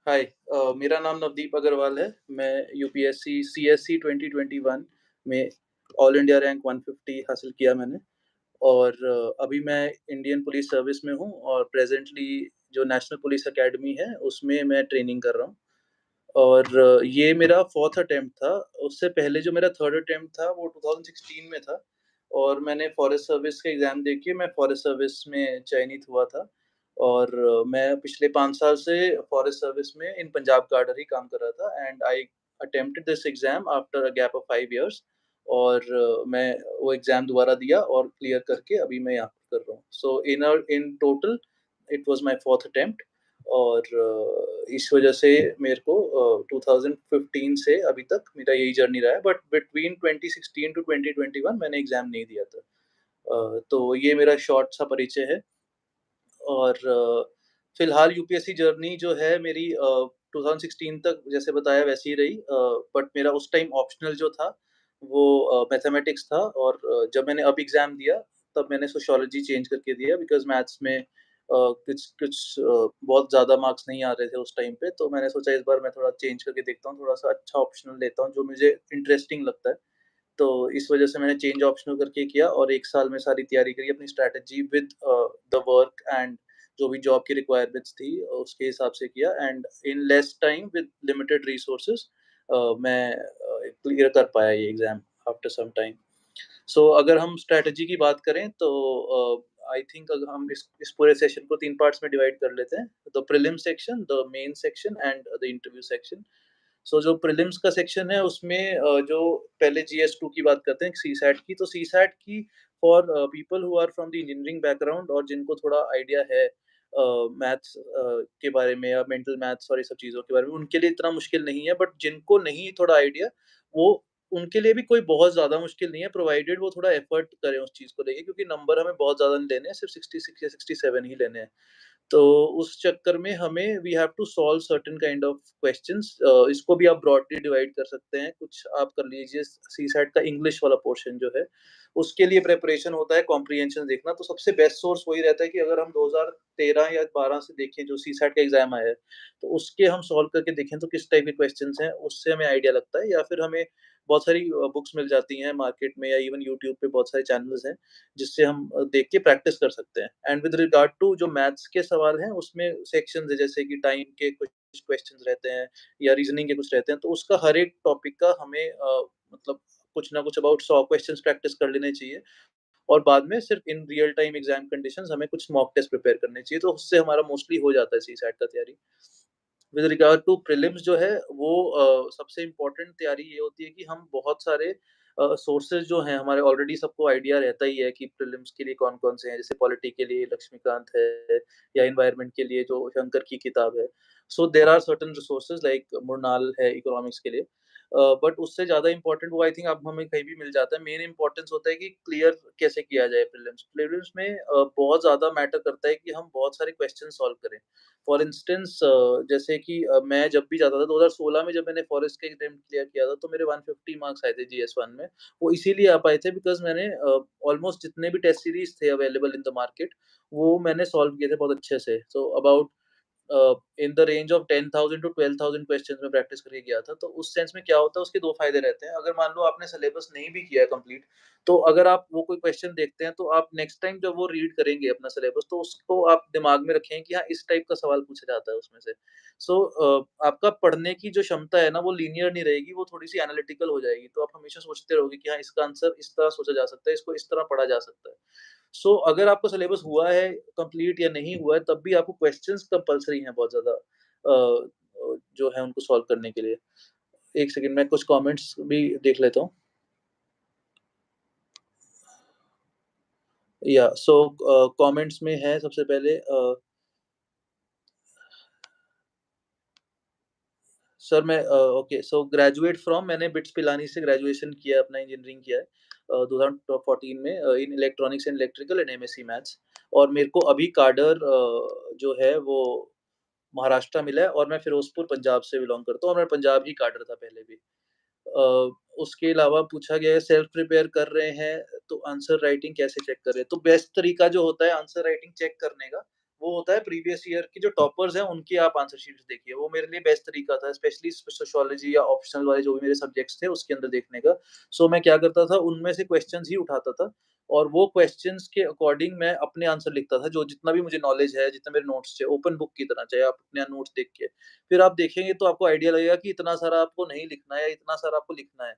हाय। मेरा नाम नवदीप अग्रवाल है। मैं यूपीएससी सीएससी 2021 में ऑल इंडिया रैंक 150 हासिल किया मैंने। और अभी मैं इंडियन पुलिस सर्विस में हूँ और प्रेज़ेंटली जो नेशनल पुलिस अकेडमी है, उसमें मैं ट्रेनिंग कर रहा हूँ। और ये मेरा 4th अटेम्प्ट था। उससे पहले जो मेरा 3rd अटेम्प्ट था, वो 2016 में था और मैंने फ़ॉरेस्ट सर्विस का एग्ज़ाम देके मैं फ़ॉरेस्ट सर्विस में चयनित हुआ था। और मैं पिछले 5 साल से फ़ॉरेस्ट सर्विस में इन पंजाब गार्डर ही काम कर रहा था and I attempted this exam after a gap of 5 years. और मैं वो एग्ज़ाम दोबारा दिया और क्लियर करके अभी मैं यहाँ पे कर रहा हूँ। So in total it was my 4th attempt. और इस वजह से मेरे को 2015 से अभी तक मेरा यही जर्नी रहा है, बट बिटवीन 2016 टू 2021 मैंने एग्ज़ाम नहीं दिया था। तो ये मेरा शॉर्ट सा परिचय है। और फिलहाल यूपीएससी जर्नी जो है मेरी 2016 तक जैसे बताया वैसी ही रही। बट मेरा उस टाइम ऑप्शनल जो था वो मैथमेटिक्स था। और जब मैंने अब एग्ज़ाम दिया तब मैंने सोशियोलॉजी चेंज करके दिया बिकॉज़ मैथ्स में कुछ कुछ बहुत ज़्यादा मार्क्स नहीं आ रहे थे उस टाइम पे, तो मैंने सोचा इस बार मैं थोड़ा चेंज करके देखता हूँ, थोड़ा-सा अच्छा ऑप्शनल लेता हूँ जो मुझे इंटरेस्टिंग लगता है। तो इस वजह से मैंने चेंज ऑप्शनल करके किया और 1 साल में सारी तैयारी करी अपनी strategy with the work and जो भी जॉब की रिक्वायरमेंट्स थी उसके हिसाब से किया and in less time with limited resources मैं क्लियर कर पाया ये एग्ज़ाम आफ्टर सम टाइम। सो अगर हम स्ट्रैटेजी की बात करें तो आई थिंक अगर हम इस पूरे सेशन को 3 पार्ट्स में डिवाइड कर लेते हैं। The prelim section, the main section and the interview section. So जो प्रीलिम्स का सेक्शन है उसमें जो पहले जीएस 2 की बात करते हैं सीसैट की, तो सीसैट की for people who are from the engineering background और जिनको थोड़ा आइडिया है मैथ्स के बारे में या मेंटल मैथ्स और ये सब चीज़ों के बारे में, उनके लिए इतना मुश्किल नहीं है। बट जिनको नहीं थोड़ा आइडिया, वो उनके लिए भी कोई बहुत ज़्यादा मुश्किल नहीं है, प्रोवाइडेड वो थोड़ा एफर्ट करें उस चीज़ को लेके, क्योंकि नंबर हमें बहुत ज़्यादा नहीं लेने हैं, सिर्फ़ 66 या 67 ही लेने हैं। तो उस चक्कर में हमें we have to solve certain kind of questions. इसको भी आप ब्रॉडली डिवाइड कर सकते हैं। कुछ आप कर लीजिए, सीसैट का इंग्लिश वाला पोर्शन जो है, उसके लिए प्रिपरेशन होता है कॉम्प्रिहेंशन देखना। तो सबसे बेस्ट सोर्स वही रहता है कि अगर हम 2013 या 12 से देखें जो सीसैट का एग्ज़ाम आया है, तो उसके हम सॉल्व करके देखें तो किस टाइप के क्वेश्चंस हैं, उससे हमें आइडिया लगता है। या फिर हमें बहुत सारी बुक्स मिल जाती हैं मार्केट में या इवन यूट्यूब पे बहुत सारे चैनल्स हैं, जिससे हम देख के प्रैक्टिस कर सकते हैं। एंड विद रिगार्ड टू जो मैथ्स के सवाल हैं, उसमें सेक्शंस है जैसे कि टाइम के कुछ क्वेश्चंस रहते हैं या रीज़निंग के कुछ रहते हैं, तो उसका हर एक टॉपिक का हमें मतलब कुछ ना कुछ अबाउट 100 क्वेश्चंस प्रैक्टिस कर लेने चाहिए। और बाद में सिर्फ़ in real time exam conditions हमें कुछ मॉक टेस्ट प्रिपेयर करने चाहिए, तो उससे हमारा मोस्टली हो जाता है सीसैट का तैयारी। विद रिगार्ड टू प्रीलिम्स जो है वो सबसे इम्पोर्टेंट तैयारी ये होती है कि हम बहुत सारे सोर्सेज़ जो हैं हमारे, ऑलरेडी सबको आइडिया रहता ही है कि प्रीलिम्स के लिए कौन-कौन से हैं। जैसे पॉलिटी के लिए लक्ष्मीकांत है या एनवायरनमेंट के लिए जो शंकर की किताब है। So there are certain resources like Mrunal है इकोनॉमिक्स के लिए। बट उससे ज़्यादा इम्पोर्टेंट वो आई थिंक अब हमें कहीं भी मिल जाता है। मेन इम्पोर्टेंस होता है कि क्लियर कैसे किया जाए प्रीलिम्स। प्रीलिम्स में बहुत ज़्यादा मैटर करता है कि हम बहुत सारे क्वेश्चन सॉल्व करें। फॉर इंस्टेंस जैसे कि मैं जब भी जाता था 2016 में, जब मैंने फॉरेस्ट का एग्ज़ाम क्लियर किया था, तो मेरे 150 मार्क्स आए थे जीएस 1 में। वो इसीलिए आ पाए थे बिकॉज़ मैंने ऑलमोस्ट जितने भी टेस्ट सीरीज़ थे अवेलेबल इन द मार्केट, वो मैंने सॉल्व किए थे बहुत अच्छे से। So about in the range of 10,000 to 12,000 questions में प्रैक्टिस करके गया था। तो उस सेंस में क्या होता है, उसके 2 फ़ायदे रहते हैं। अगर मान लो आपने सिलेबस नहीं भी किया है कंप्लीट, तो अगर आप वो कोई क्वेश्चन देखते हैं, तो आप नेक्स्ट टाइम जब वो रीड करेंगे अपना सिलेबस, तो उसको आप दिमाग में रखें कि हाँ, इस टाइप का सवाल पूछा जाता है उसमें से। सो आपका पढ़ने की जो क्षमता है ना, वो लीनियर नहीं रहेगी, वो थोड़ी-सी एनालिटिकल हो जाएगी। तो आप हमेशा सोचते रहोगे कि हाँ, इसका आंसर इस तरह सोचा जा सकता है, इसको इस तरह पढ़ा जा सकता है। सो अगर आपका सिलेबस हुआ है कंप्लीट या नहीं हुआ है, तब भी आपको क्वेश्चंस कंपल्सरी हैं बहुत ज़्यादा जो है उनको सॉल्व करने के लिए। 1 सेकंड मैं कुछ कमेंट्स भी देख लेता हूँ। या सो कमेंट्स में है सबसे पहले सर मैं ओके, सो ग्रेजुएट फ्रॉम, मैंने बिट्स पिलानी से ग्रेजुएशन किया है, अपना इंजीनियरिंग किया है 2014 में in electronics and electrical and MSc maths. और मेरे को अभी काडर जो है वो महाराष्ट्र मिला है और मैं फिरोज़पुर पंजाब से बिलॉन्ग करता हूँ और मैं पंजाब ही काडर था पहले भी। अ, उसके अलावा पूछा गया है सेल्फ प्रिपेयर कर रहे हैं तो आंसर राइटिंग कैसे चेक करें? तो बेस्ट तरीका जो होता है आंसर राइटिंग चेक करने का, वो होता है प्रीवियस ईयर के जो टॉपर्स हैं, उनकी आप आंसर शीट्स देखिए। वो मेरे लिए बेस्ट तरीका था, स्पेशली सोशियोलॉजी या ऑप्शनल वाले जो भी मेरे सब्जेक्ट्स थे, उसके अंदर देखने का। सो मैं क्या करता था, उनमें से क्वेश्चंस ही उठाता था और वो क्वेश्चंस के अकॉर्डिंग मैं अपने आंसर लिखता था, जो जितना भी मुझे नॉलेज है, जितने मेरे नोट्स थे, ओपन बुक की तरह, चाहे आप अपने नोट्स देख के। फिर आप देखेंगे तो आपको आइडिया लगेगा कि इतना सारा आपको नहीं लिखना है, इतना सारा आपको लिखना है।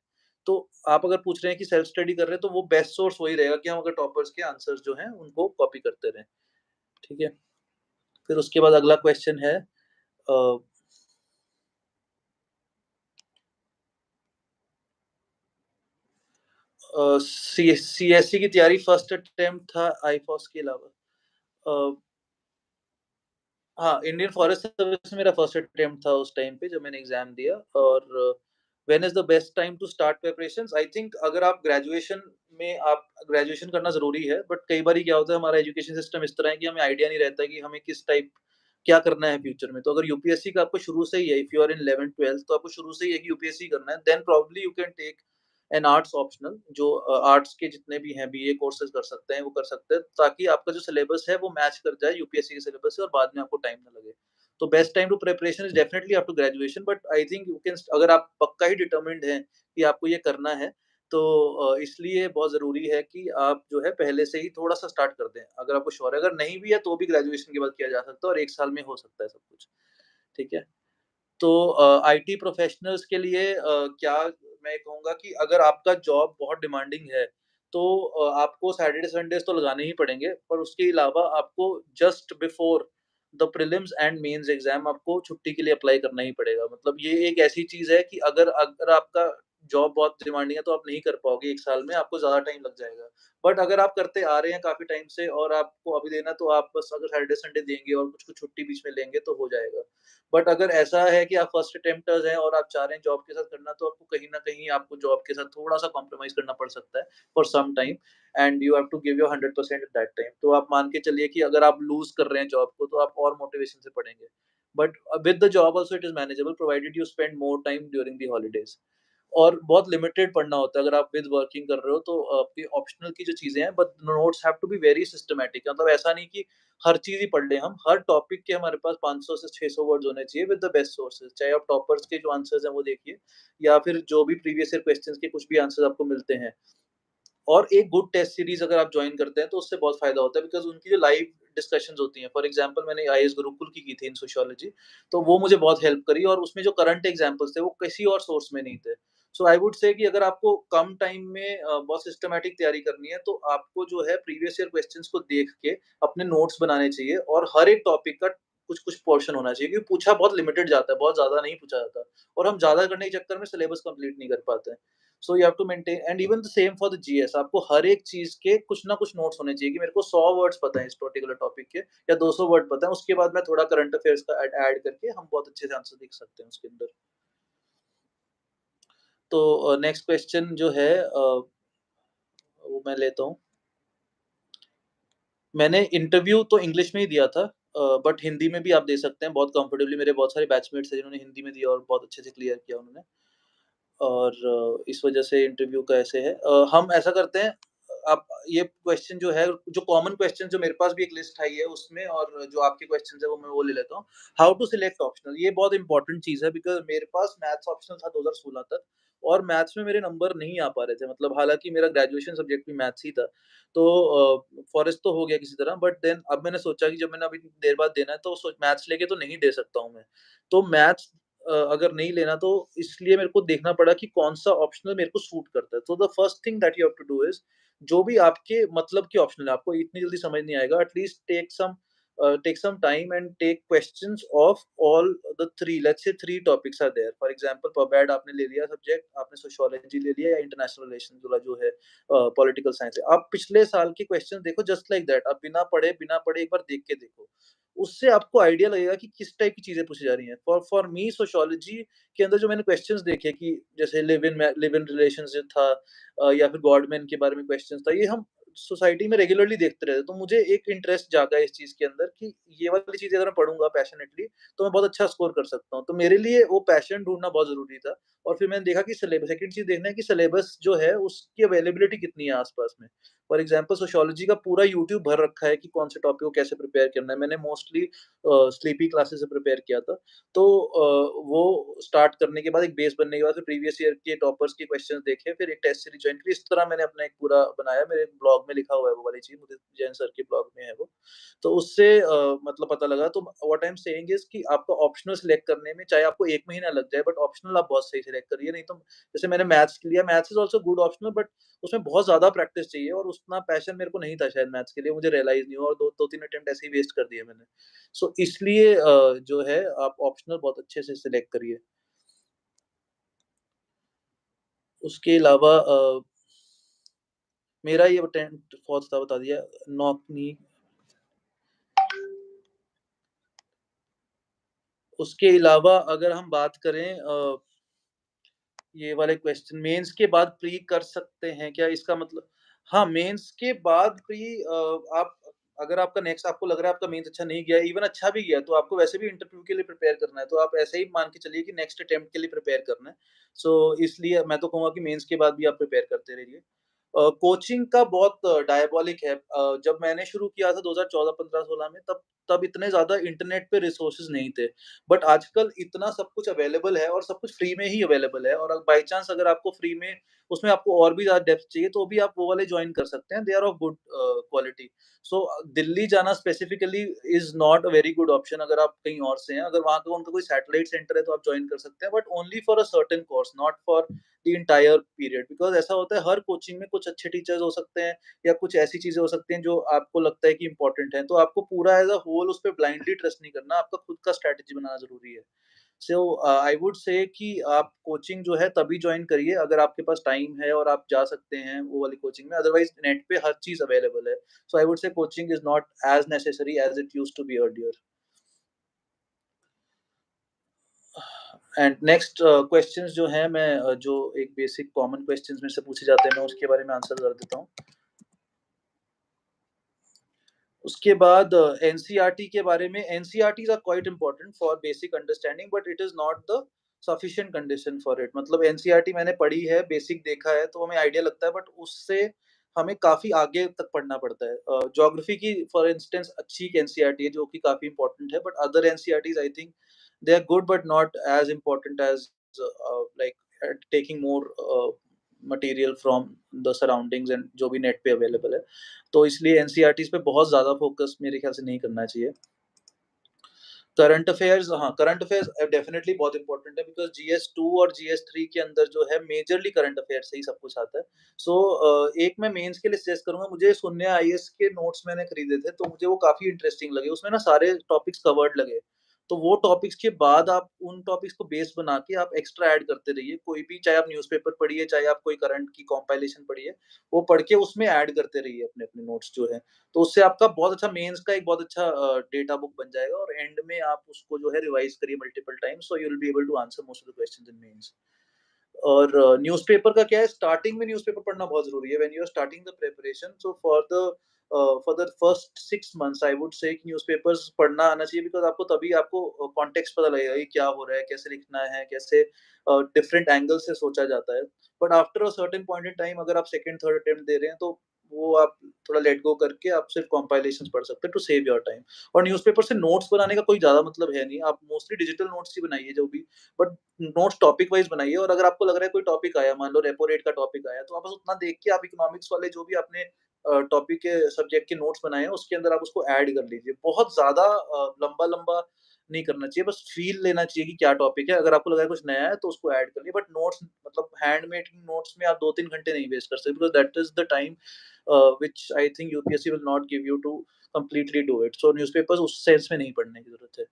तो आप अगर पूछ रहे हैं कि सेल्फ स्टडी कर रहे हैं, तो वो बेस्ट सोर्स वही रहेगा कि हम अगर टॉपर्स के आंसर्स जो हैं, उनको कॉपी करते रहें। ठीक है? फिर उसके बाद अगला क्वेश्चन है अ सीएससी की तैयारी फर्स्ट अटेम्प्ट था आईफॉस के अलावा। अ, हाँ, इंडियन फॉरेस्ट सर्विस मेरा फर्स्ट अटेम्प्ट था उस टाइम पे जब मैंने एग्ज़ाम दिया और when is the best time to start preparations? I think अगर आप ग्रेजुएशन करना ज़रूरी है, बट कई बारी क्या होता है हमारा एजुकेशन सिस्टम इस तरह है कि हमें आइडिया नहीं रहता है कि हमें किस टाइप क्या करना है फ्यूचर में। तो अगर यूपीएससी का आपको शुरू से ही है, if you are in 11th-12th तो आपको शुरू से ही है कि यूपीएससी करना है, then probably you can take an arts optional जो आर्ट्स के जितने भी हैं बीए कोर्सेज़ कर सकते हैं, वो कर सकते हैं ताकि आपका जो सिलेबस है वो मैच कर जाए यूपीएससी के सिलेबस से और बाद में आपको टाइम ना लगे। तो best time to preparation is definitely after graduation but I think you can अगर आप पक्का ही डिटरमाइंड हैं कि आपको ये करना है, तो इसलिए बहुत ज़रूरी है कि आप जो है पहले से ही थोड़ा-सा स्टार्ट कर दें। अगर आपको श्योर है, अगर नहीं भी है तो भी ग्रेजुएशन के बाद किया जा सकता है और 1 साल में हो सकता है सब कुछ। ठीक है? तो आईटी प्रोफ़ेशनल्स के लिए क्या मैं कहूँगा कि अगर आपका जॉब बहुत डिमांडिंग है, तो आपको सैटरडे संडेज़ तो लगाने ही पड़ेंगे, पर उसके अलावा आपको just before the prelims and mains exam आपको छुट्टी के लिए अप्लाई करना ही पड़ेगा। मतलब ये एक ऐसी चीज़ है कि अगर अगर आपका जॉब बहुत डिमांडिंग है, तो आप नहीं कर पाओगे 1 साल में, आपको ज़्यादा टाइम लग जाएगा। बट अगर आप करते आ रहे हैं काफ़ी टाइम से और आपको अभी देना है, तो आप बस अगर सैटरडे संडे देंगे और कुछ-कुछ छुट्टी बीच में लेंगे, तो हो जाएगा। बट अगर ऐसा है कि आप फर्स्ट अटेम्प्टर्स हैं और आप चाह रहे हैं जॉब के साथ करना, तो आपको कहीं न कहीं आपको जॉब के साथ थोड़ा-सा कॉम्प्रोमाइज़ करना पड़ सकता है for some time and you have to give your 100% at that time. तो आप मान के चलिए कि अगर आप लूज़ कर रहे हैं जॉब को, तो आप और मोटिवेशन से पढ़ेंगे। But with the job also it is manageable provided you spend more time during the holidays. और बहुत लिमिटेड पढ़ना होता है अगर आप विद वर्किंग कर रहे हो तो आपकी ऑप्शनल की जो चीज़ें हैं but notes have to be very systematic मतलब ऐसा नहीं कि हर चीज़ ही पढ़ लें हम, हर टॉपिक के हमारे पास 500 से 600 वर्ड्स होने चाहिए विद द बेस्ट सोर्सेज़। चाहे आप टॉपर्स के जो आंसर्स हैं वो देखिए या फिर जो भी प्रीवियस ईयर क्वेश्चंस के कुछ भी आंसर्स आपको मिलते हैं। और एक गुड टेस्ट सीरीज़ अगर आप जॉइन करते हैं तो उससे बहुत फ़ायदा होता है बिकॉज़ उनकी जो लाइव डिस्कशंस होती हैं, फॉर एग्ज़ाम्पल मैंने आईएएस गुरुकुल की थी इन सोशियोलॉजी, तो वो मुझे बहुत हेल्प करी और उसमें जो करंट एग्ज़ाम्पल्स थे वो किसी और सोर्स में नहीं थे। सो आई वुड से कि अगर आपको कम टाइम में बहुत सिस्टमैटिक तैयारी करनी है तो आपको जो है प्रीवियस ईयर क्वेश्चंस को देख के अपने नोट्स बनाने चाहिए और हर एक टॉपिक का कुछ-कुछ पोर्शन होना चाहिए क्योंकि पूछा बहुत लिमिटेड जाता है, बहुत ज़्यादा नहीं पूछा जाता और हम ज़्यादा करने के चक्कर में सिलेबस कंप्लीट नहीं कर पाते हैं। So you have to maintain and even the same for the GS आपको हर एक चीज़ के कुछ ना कुछ नोट्स होने चाहिए कि मेरे को 100 वर्ड्स पता है इस पर्टिकुलर टॉपिक के या 200 वर्ड पता है, उसके बाद मैं थोड़ा करंट अफेयर्स का ऐड ऐड करके हम बहुत अच्छे से आंसर लिख सकते हैं उसके अंदर। तो नेक्स्ट क्वेश्चन जो है वो मैं लेता हूँ। मैंने इंटरव्यू तो इंग्लिश में ही दिया था बट हिंदी में भी आप दे सकते हैं बहुत कंफर्टेबली मेरे बहुत सारे बैचमेट्स हैं जिन्होंने हिंदी में दिया और बहुत अच्छे से क्लियर किया उन्होंने। और इस वजह से इंटरव्यू का ऐसे है। हम ऐसा करते हैं आप ये क्वेश्चन जो है जो कॉमन क्वेश्चन जो मेरे पास भी एक लिस्ट आई है उसमें और जो आपके क्वेश्चन्स है वो मैं वो ले लेता हूँ। हाउ टू सिलेक्ट ऑप्शनल ये बहुत इंपॉर्टेंट चीज़ है बिकॉज़ मेरे पास मैथ्स ऑप्शनल था 2016 तक और मैथ्स में मेरे नंबर नहीं आ पा रहे थे मतलब हालाँकि मेरा ग्रेजुएशन सब्जेक्ट भी मैथ्स ही था। तो फॉरेस्ट तो हो गया किसी तरह बट देन अब मैंने सोचा कि जब मैंने अभी देर बाद देना है तो मैथ्स लेके तो नहीं दे सकता हूँ मैं। तो मैथ्स अगर नहीं लेना तो इसलिए मेरे को देखना पड़ा कि कौन-सा ऑप्शनल मेरे को सूट करता है। तो the first thing that you have to do is जो भी आपके मतलब के ऑप्शनल है, आपको इतनी जल्दी समझ नहीं आएगा at least take some time and take questions of all the 3 let's say 3 topics are there. For example pub ad आपने ले लिया सब्जेक्ट, आपने सोशियोलॉजी ले लिया या इंटरनेशनल रिलेशंस वाला जो है पॉलिटिकल साइंस है। आप पिछले साल के क्वेश्चन देखो जस्ट लाइक दैट आप बिना पढ़े एक बार देख के देखो। उससे आपको आइडिया लगेगा कि किस टाइप की चीज़ें पूछी जा रही हैं। फॉर मी सोशियोलॉजी के अंदर जो मैंने क्वेश्चन्स देखे कि जैसे लिव इन रिलेशनशिप था या फिर गॉड-मैन के बारे में क्वेश्चन्स था, ये हम सोसाइटी में रेगुलरली देखते रहते हैं। तो मुझे एक इंटरेस्ट जागा इस चीज़ के अंदर कि ये वाली चीज़ें अगर मैं पढ़ूँगा पैशनेटली, तो मैं बहुत अच्छा स्कोर कर सकता हूँ। तो मेरे लिए वो पैशन ढूँढना बहुत ज़रूरी था और फिर मैंने देखा कि सेकेंड चीज़ देखना है कि सिलेबस जो है उसकी अवेलेबिलिटी कितनी है आस-पास में। फॉर एग्ज़ाम्पल सोशियोलॉजी का पूरा यूट्यूब भर रखा है कि कौन से टॉपिक को कैसे प्रिपेयर करना है। मैंने मोस्टली स्लीपी क्लासेस से प्रिपेयर किया था। तो वो स्टार्ट करने के बाद एक बेस बनने के बाद फिर प्रीवियस ईयर के टॉपर्स के क्वेश्चन्स देखे, फिर एक टेस्ट सीरीज़ जॉइन की। इस तरह मैंने अपना एक पूरा बनाया, मेरे ब्लॉग में लिखा हुआ है वो वाली चीज़, मुझे जैन सर के ब्लॉग में है वो। तो उससे मतलब पता लगा। तो what I am saying is कि आपको ऑप्शनल सिलेक्ट करने में चाहे आपको 1 महीना लग जाए, बट ऑप्शनल आप बहुत सही सिलेक्ट करिए, नहीं तो जैसे मैंने मैथ्स लिया, maths is also good optional, but उसमें बहुत ज़्यादा प्रैक्टिस चाहिए और उतना पैशन मेरे को नहीं था शायद मैथ्स के लिए, मुझे रियलाइज़ नहीं हुआ और 2-3 अटेम्प्ट ऐसे ही वेस्ट कर दिए मैंने। सो इसलिए जो है आप ऑप्शनल बहुत अच्छे से सिलेक्ट करिए। उसके अलावा मेरा ये 10th 4th था बता दिया, नौकनी उसके अलावा अगर हम बात करें ये वाले क्वेश्चन मेंस के बाद प्री कर सकते हैं क्या? इसका मतलब हाँ, मेंस के बाद प्री आप अगर आपका नेक्स्ट आपको लग रहा है आपका मेंस अच्छा नहीं गया, इवन अच्छा भी गया, तो आपको वैसे भी इंटरव्यू के लिए प्रिपेयर करना है, तो आप ऐसे ही मान के चलिए कि नेक्स्ट अटेम्प्ट के लिए प्रिपेयर करना है। सो इसलिए मैं तो कहूँगा कि मेंस के बाद भी आप प्रिपेयर करते रहिए। कोचिंग का बहुत डायबॉलिक है। जब मैंने शुरू किया था 2014, 15, 16 में तब इतने ज़्यादा इंटरनेट पे रिसोर्सेज़ नहीं थे। बट आजकल इतना सब कुछ अवेलेबल है और सब कुछ फ्री में ही अवेलेबल है और बाय चांस अगर आपको फ्री में उसमें आपको और भी ज़्यादा डेप्थ चाहिए तो भी आप वो वाले जॉइन कर सकते हैं। They are of good quality. So Delhi जाना specifically is not a very good option अगर आप कहीं और से हैं। अगर वहाँ का उनका कोई सैटेलाइट सेंटर है तो आप जॉइन कर सकते हैं, but only for a certain course, not for the entire period. Because ऐसा होता है हर कोचिंग में कुछ अच्छे टीचर्स हो सकते हैं या कुछ ऐसी चीज़ें हो सकती हैं जो आपको लगता है कि इम्पोर्टेंट है। तो आपको पूरा एज़ अ होल उस पे ब्लाइंडली ट्रस्ट नहीं करना, आपका खुद का स्ट्रैटेजी बनाना ज़रूरी है। सो आई वुड से कि आप कोचिंग जो है तभी जॉइन करिए अगर आपके पास टाइम है और आप जा सकते हैं वो वाली कोचिंग में, अदरवाइज़ नेट पे हर चीज़ अवेलेबल है। So I would say coaching is not as necessary as it used to be earlier. And next questions जो हैं मैं जो एक बेसिक कॉमन क्वेश्चंस में से पूछे जाते हैं मैं उसके बारे में आंसर कर देता हूँ। उसके बाद एनसीईआरटी के बारे में NCERTs are quite important for basic understanding but it is not the sufficient condition for it. मतलब एनसीईआरटी मैंने पढ़ी है, बेसिक देखा है तो हमें आइडिया लगता है, बट उससे हमें काफ़ी आगे तक पढ़ना पड़ता है। ज्योग्राफी की फॉर इंस्टेंस अच्छी एक एनसीईआरटी है जो कि काफ़ी इम्पोर्टेंट है, but other NCERTs I think they are good but not as important as like taking more material from the surroundings and जो भी नेट पे अवेलेबल है। तो इसलिए एनसीईआरटीज़ पे बहुत ज़्यादा फ़ोकस मेरे ख़्याल से नहीं करना चाहिए। करंट अफ़ेयर्स हाँ, करंट अफ़ेयर्स डेफ़िनिटली बहुत इम्पोर्टेंट है बिकॉज़ जीएस 2 और जीएस 3 के अंदर जो है मेजरली करंट अफ़ेयर्स से ही सब कुछ आता है। सो एक मैं मेंस के लिए सजेस्ट करूँगा, मुझे शून्य आईएएस के नोट्स मैंने खरीदे थे, तो मुझे वो काफ़ी इंटरेस्टिंग लगे। उसमें ना सारे टॉपिक्स कवर्ड लगे। तो वो टॉपिक्स के बाद आप उन टॉपिक्स को बेस बना के आप एक्स्ट्रा ऐड करते रहिए। कोई भी चाहे आप न्यूज़पेपर पढ़िए, चाहे आप कोई करंट की कंपाइलेशन पढ़िए, वो पढ़ के उसमें ऐड करते रहिए अपने-अपने नोट्स जो हैं। तो उससे आपका बहुत अच्छा मेंस का एक बहुत अच्छा डेटा बुक बन जाएगा और एंड में आप उसको जो है रिवाइज़ करिए multiple times so you will be able to answer most of the questions in mains. और न्यूज़पेपर का क्या है, स्टार्टिंग में न्यूज़पेपर पढ़ना बहुत ज़रूरी है when you are starting the preparation. So for the first 6 months I would say कि न्यूज़पेपर्स पढ़ना आना चाहिए बिकॉज़ आपको तभी आपको कॉन्टेक्स्ट पता लगेगा कि क्या हो रहा है, कैसे लिखना है, कैसे डिफरेंट एंगल से सोचा जाता है। But after a certain point in time अगर आप सेकंड, थर्ड अटेम्प्ट दे रहे हैं तो वो आप थोड़ा लेट गो करके आप सिर्फ़ कंपाइलेशंस पढ़ सकते हैं टू सेव योर टाइम। और न्यूज़पेपर से नोट्स बनाने का कोई ज़्यादा मतलब है नहीं, आप मोस्टली डिजिटल नोट्स ही बनाइए जो भी, बट नोट्स टॉपिक वाइज़ बनाइए। और अगर आपको लग रहा है कोई टॉपिक आया, मान लो रेपो रेट का टॉपिक आया, तो आप बस उतना देख के आप इकोनॉमिक्स वाले जो भी आपने टॉपिक के सब्जेक्ट के नोट्स बनाए हैं, उसके अंदर आप उसको ऐड कर लीजिए। बहुत ज़्यादा लंबा-लंबा नहीं करना चाहिए, बस फ़ील लेना चाहिए कि क्या टॉपिक है। अगर आपको लगा है कुछ नया है, तो उसको ऐड कर लिए। बट नोट्स मतलब हैंडमेड नोट्स में आप 2-3 घंटे नहीं वेस्ट कर सकते because that is the time which I think UPSC will not give you to completely do it. So newspapers उस सेंस में नहीं पढ़ने की ज़रूरत है।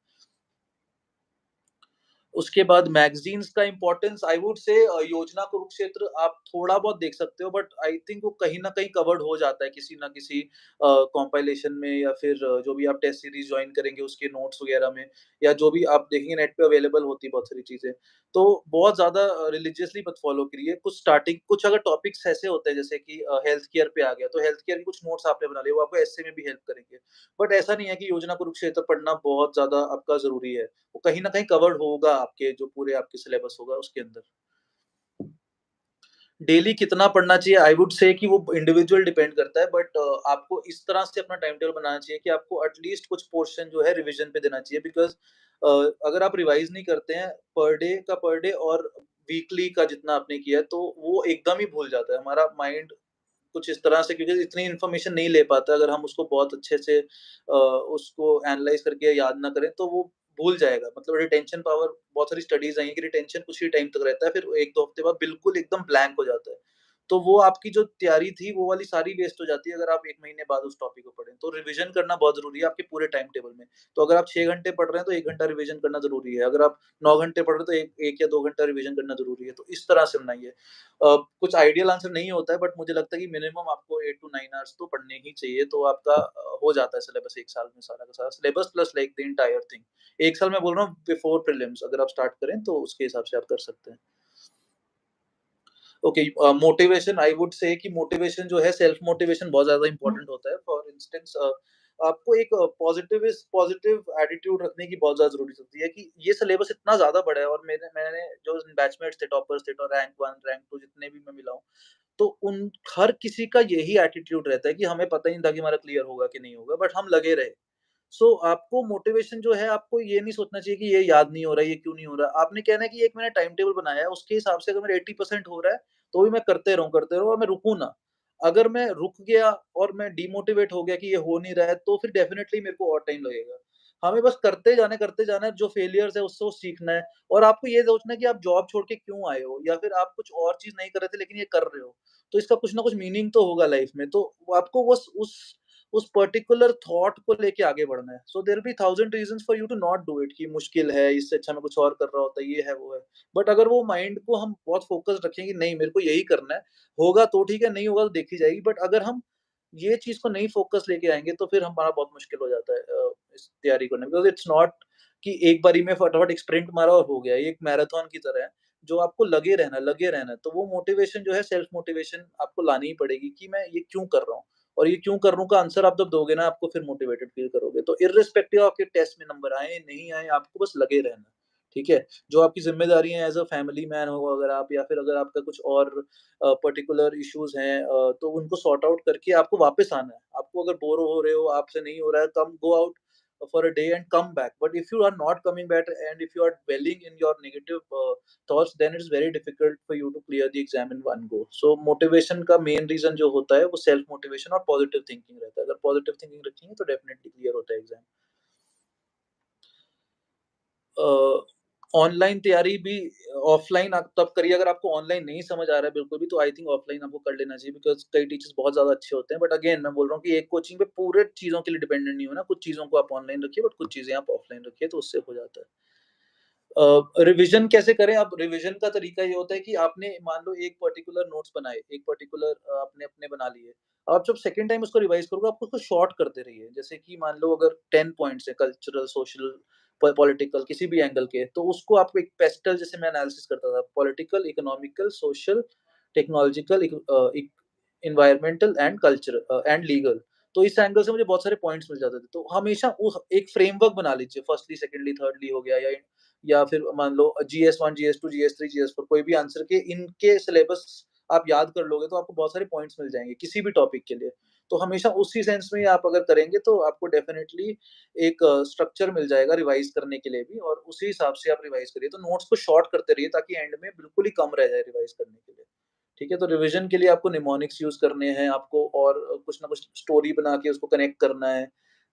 उसके बाद मैगज़ीन्स का इम्पोर्टेंस आई वुड से योजना कुरुक्षेत्र आप थोड़ा बहुत देख सकते हो, बट आई थिंक वो कहीं न कहीं कवर्ड हो जाता है किसी न किसी कंपाइलेशन में या फिर जो भी आप टेस्ट सीरीज़ जॉइन करेंगे उसके नोट्स वगैरह में, या जो भी आप देखेंगे नेट पे अवेलेबल होती है बहुत सारी चीज़ें। तो बहुत ज़्यादा रिलिजियसली मत फ़ॉलो करिए। कुछ अगर टॉपिक्स ऐसे होते हैं जैसे कि हेल्थ केयर पे आ गया, तो हेल्थ केयर के कुछ नोट्स आपने बना लिए, वो आपको एस्से में भी हेल्प करेंगे। बट ऐसा नहीं है कि योजना कुरुक्षेत्र पढ़ना बहुत ज़्यादा आपका ज़रूरी है। वो कहीं न कहीं कवर्ड होगा आपके जो पूरे आपके सिलेबस होगा उसके अंदर। डेली कितना पढ़ना चाहिए? आई वुड से कि वो इंडिविजुअल डिपेंड करता है, बट आपको इस तरह से अपना टाइम टेबल बनाना चाहिए कि आपको एटलीस्ट कुछ पोर्शन जो है रिविज़न पे देना चाहिए, बिकॉज़ अ, अगर आप रिवाइज़ नहीं करते हैं पर डे और वीकली का जितना आपने किया है, तो वो एकदम ही भूल जाता है। हमारा माइंड कुछ इस तरह से, क्योंकि इतनी इन्फॉर्मेशन नहीं ले पाता, अगर हम उसको बहुत अच्छे से उसको एनालाइज़ करके याद ना करें, तो वो भूल जाएगा। मतलब रिटेंशन पावर, बहुत सारी स्टडीज़ आई हैं कि रिटेंशन कुछ ही टाइम तक रहता है, फिर 1-2 हफ्ते बाद बिल्कुल एकदम ब्लैंक हो जाता है। तो वो आपकी जो तैयारी थी, वो वाली सारी वेस्ट हो जाती है अगर आप 1 महीने बाद उस टॉपिक को पढ़ें। तो रिविज़न करना बहुत ज़रूरी है आपके पूरे टाइम टेबल में। तो अगर आप 6 घंटे पढ़ रहे हैं, तो 1 घंटा रिविज़न करना ज़रूरी है। अगर आप 9 घंटे पढ़ रहे हैं, तो 1 या 2 घंटा रिविज़न करना ज़रूरी है। तो इस तरह से बनाइए। कुछ आइडियल आंसर नहीं होता है, बट मुझे लगता है कि मिनिमम आपको 8 टू 9 आवर्स तो पढ़ने ही चाहिए, तो आपका हो जाता है सिलेबस 1 साल में सारा का सारा syllabus plus like the entire thing. 1 साल मैं बोल रहा हूँ बिफोर प्रीलिम्स, अगर आप स्टार्ट करें तो उसके हिसाब से आप कर सकते हैं। Okay, motivation, I would say कि मोटिवेशन जो है, सेल्फ मोटिवेशन बहुत ज़्यादा इम्पोर्टेंट होता है। फॉर इंस्टेंस आपको एक पॉजिटिव एटीट्यूड रखने की बहुत ज़्यादा ज़रूरत होती है कि ये सिलेबस इतना ज़्यादा बड़ा है, और मैंने जो बैचमेट्स थे, टॉपर्स थे, तो रैंक 1, रैंक 2 जितने भी मैं मिला हूँ, तो उन हर किसी का यही एटीट्यूड रहता है कि हमें पता ही नहीं था कि हमारा क्लियर होगा कि नहीं होगा, बट हम लगे रहे। आपको मोटिवेशन जो है, आपको ये नहीं सोचना चाहिए कि ये याद नहीं हो रहा है, ये क्यों नहीं हो रहा है। आपने कहना है कि एक मैंने टाइम टेबल बनाया है, उसके हिसाब से अगर मेरा 80% हो रहा है, तो भी मैं करते रहूँ और मैं रुकूँ ना। अगर मैं रुक गया और मैं डिमोटिवेट हो गया कि ये हो नहीं रहा है, तो फिर डेफ़िनिटली मेरे को और टाइम लगेगा। हमें बस करते जाना है, जो फेलियर्स है उससे वो सीखना है, और आपको ये सोचना है कि आप जॉब छोड़ के क्यों आए हो, या फिर आप कुछ और चीज़ नहीं कर रहे थे लेकिन ये कर रहे हो। तो इसका कुछ ना कुछ मीनिंग तो होगा लाइफ़ में, तो वो आपको बस उस पर्टिकुलर थॉट को लेके आगे बढ़ना है। So there will be thousand reasons for you to not do it, कि मुश्किल है, इससे अच्छा मैं कुछ और कर रहा होता, ये है, वो है। बट अगर वो माइंड को हम बहुत फ़ोकस्ड रखें कि नहीं, मेरे को यही करना है, होगा तो ठीक है, नहीं होगा तो देखी जाएगी। बट अगर हम ये चीज़ को नहीं फ़ोकस लेके आएँगे, तो फिर हमारा बहुत मुश्किल हो जाता है इस तैयारी करने में, बिकॉज़ इट्स नॉट कि एक बारी में फटाफट एक स्प्रिंट मारा और हो गया। ये एक मैराथन की तरह है, जो आपको लगे रहना है। तो वो मोटिवेशन जो है, सेल्फ मोटिवेशन आपको लानी ही पड़ेगी कि मैं ये क्यों कर रहा हूँ? और ये क्यों कर रहा हूँ का आंसर आप जब दोगे ना, आपको फिर मोटिवेटेड फ़ील करोगे। तो इर्रिस्पेक्टिव आपके टेस्ट में नंबर आएँ, नहीं आएँ, आपको बस लगे रहना है, ठीक है? जो आपकी ज़िम्मेदारी है एज़ अ फैमिली मैन हो अगर आप, या फिर अगर आपका कुछ और पर्टिकुलर इश्यूज़ हैं, तो उनको सॉर्ट आउट करके आपको वापस आना है। आपको अगर बोर हो रहे हो, आपसे नहीं हो रहा है, come go out for a day and come back. But if you are not coming back and if you are dwelling in your negative thoughts, then it's very difficult for you to clear the exam in one go. So motivation का main reason जो होता है, वो self motivation और positive thinking रहता है। अगर positive thinking रखेंगे तो definitely clear होता है exam। अ, ऑनलाइन तैयारी भी ऑफ़लाइन आप तब करिए, अगर आपको ऑनलाइन नहीं समझ आ रहा है बिल्कुल भी, तो आई थिंक ऑफ़लाइन आपको कर लेना चाहिए, बिकॉज़ कई टीचर्स बहुत ज़्यादा अच्छे होते हैं। बट अगेन मैं बोल रहा हूँ कि एक कोचिंग पे पूरे चीज़ों के लिए डिपेंडेंट नहीं होना, कुछ चीज़ों को आप ऑनलाइन रखिए, बट कुछ चीज़ें आप ऑफ़लाइन रखिए, तो उससे हो जाता है। रिवीजन कैसे करें? अब रिवीजन का तरीका ये होता है कि आपने मान लो एक पर्टिकुलर नोट्स बनाए, एक पर्टिकुलर आपने अपने बना लिए। आप जब सेकंड टाइम उसको रिवाइज़ करोगे, आप उसको शॉर्ट करते रहिए। जैसे कि मान लो अगर 10 पॉइंट्स है, कल्चरल, सोशल, पॉलिटिकल, किसी भी एंगल के, तो उसको आप एक पेस्टल, जैसे मैं एनालिसिस करता था, political, economical, social, technological, environmental and and legal. तो इस एंगल से मुझे बहुत सारे पॉइंट्स मिल जाते थे। तो हमेशा उस एक फ्रेमवर्क बना लीजिए, फर्स्टली, सेकंडली, थर्डली हो गया, या फिर मान लो जीएस 1, जीएस 2, जीएस 3, जीएस 4, कोई भी आंसर के इनके सिलेबस आप याद कर लोगे, तो आपको बहुत सारे पॉइंट्स मिल जाएँगे किसी भी टॉपिक के लिए। तो हमेशा उसी सेंस में आप अगर करेंगे, तो आपको डेफिनिटली एक स्ट्रक्चर मिल जाएगा रिवाइज़ करने के लिए भी, और उसी हिसाब से आप रिवाइज़ करिए। तो नोट्स को शॉर्ट करते रहिए, ताकि एंड में बिल्कुल ही कम रह जाए रिवाइज़ करने के लिए। ठीक है? तो रिविज़न के लिए आपको निमोनिक्स यूज़ करने हैं, आपको और कुछ ना कुछ स्टोरी बना के उसको कनेक्ट करना है।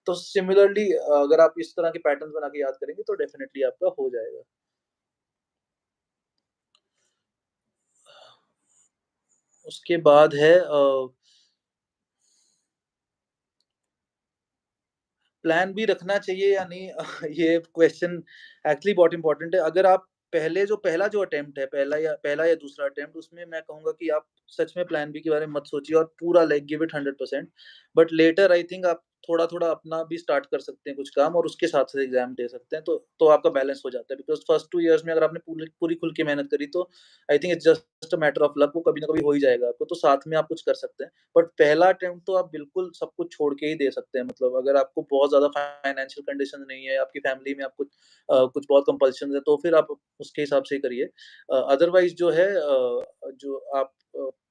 तो सिमिलरली अगर आप इस तरह के पैटर्न्स बना के याद करेंगे, तो डेफिनिटली आपका हो जाएगा। उसके बाद है प्लान बी रखना चाहिए या नहीं? ये क्वेश्चन एक्चुअली बहुत इम्पोर्टेंट है। अगर आप पहला जो अटेम्प्ट है, पहला या दूसरा अटेम्प्ट, उसमें मैं कहूँगा कि आप सच में प्लान बी के बारे में मत सोचिए, और पूरा like give it 100%। But later I think आप थोड़ा-थोड़ा अपना भी स्टार्ट कर सकते हैं कुछ काम, और उसके साथ-साथ एग्ज़ाम दे सकते हैं, तो आपका बैलेंस हो जाता है। बिकॉज़ फर्स्ट 2 इयर्स में अगर आपने पूरी पूरी खुल के मेहनत करी, तो I think it's just a matter of luck, वो कभी ना कभी हो ही जाएगा आपको, तो साथ में आप कुछ कर सकते हैं। बट पहला अटेम्प्ट तो आप बिल्कुल सब कुछ छोड़ के ही दे सकते हैं। मतलब अगर आपको बहुत ज़्यादा फाइनेंशियल कंडीशन नहीं है, आपकी फैमिली में आपको कुछ बहुत कंपल्शंस है, तो फिर आप उसके हिसाब से करिए। अदरवाइज़ जो है, जो आप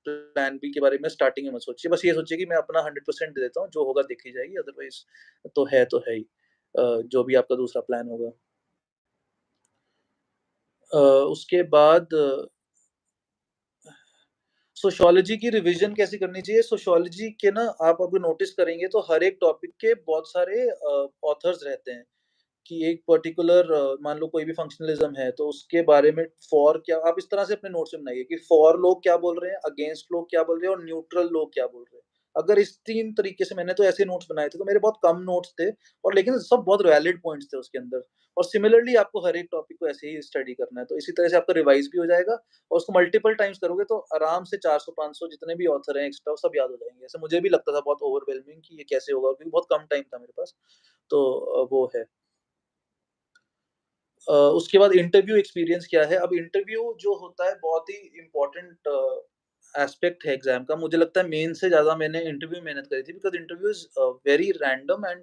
प्लान बी के बारे में स्टार्टिंग में मत सोचिए। बस ये सोचिए कि मैं अपना 100% दे देता हूँ, जो होगा देखी जाएगी, अदरवाइज़ तो है ही। जो भी आपका दूसरा प्लान होगा। उसके बाद सोशियोलॉजी की रिवीजन कैसे करनी चाहिए? सोशियोलॉजी के ना आप अभी नोटिस करेंगे तो हर एक टॉपिक के बहुत सारे ऑथर्स रहते हैं। कि एक पर्टिकुलर मान लो कोई भी फंक्शनलिज़्म है, तो उसके बारे में फॉर क्या आप इस तरह से अपने नोट्स में बनाइए कि फॉर लोग क्या बोल रहे हैं, अगेंस्ट लोग क्या बोल रहे हैं और न्यूट्रल लोग क्या बोल रहे हैं। अगर इस 3 तरीके से मैंने तो ऐसे नोट्स बनाए थे, तो मेरे बहुत कम नोट्स थे और लेकिन सब बहुत वैलिड पॉइंट्स थे उसके अंदर। और सिमिलरली आपको हर एक टॉपिक को ऐसे ही स्टडी करना है, तो इसी तरह से आपका रिवाइज़ भी हो जाएगा और उसको मल्टीपल टाइम्स करोगे तो आराम से 400-500 जितने भी ऑथर हैं एक्स्ट्रा, वो सब याद हो जाएँगे। ऐसे मुझे भी लगता था बहुत ओवरवेलमिंग कि ये कैसे होगा क्योंकि बहुत कम टाइम था मेरे पास। तो वो है। उसके बाद इंटरव्यू एक्सपीरियंस क्या है? अब इंटरव्यू जो होता है बहुत ही इम्पोर्टेंट एस्पेक्ट है एग्ज़ाम का। मुझे लगता है मेन से ज़्यादा मैंने इंटरव्यू में मेहनत करी थी because interview is very random and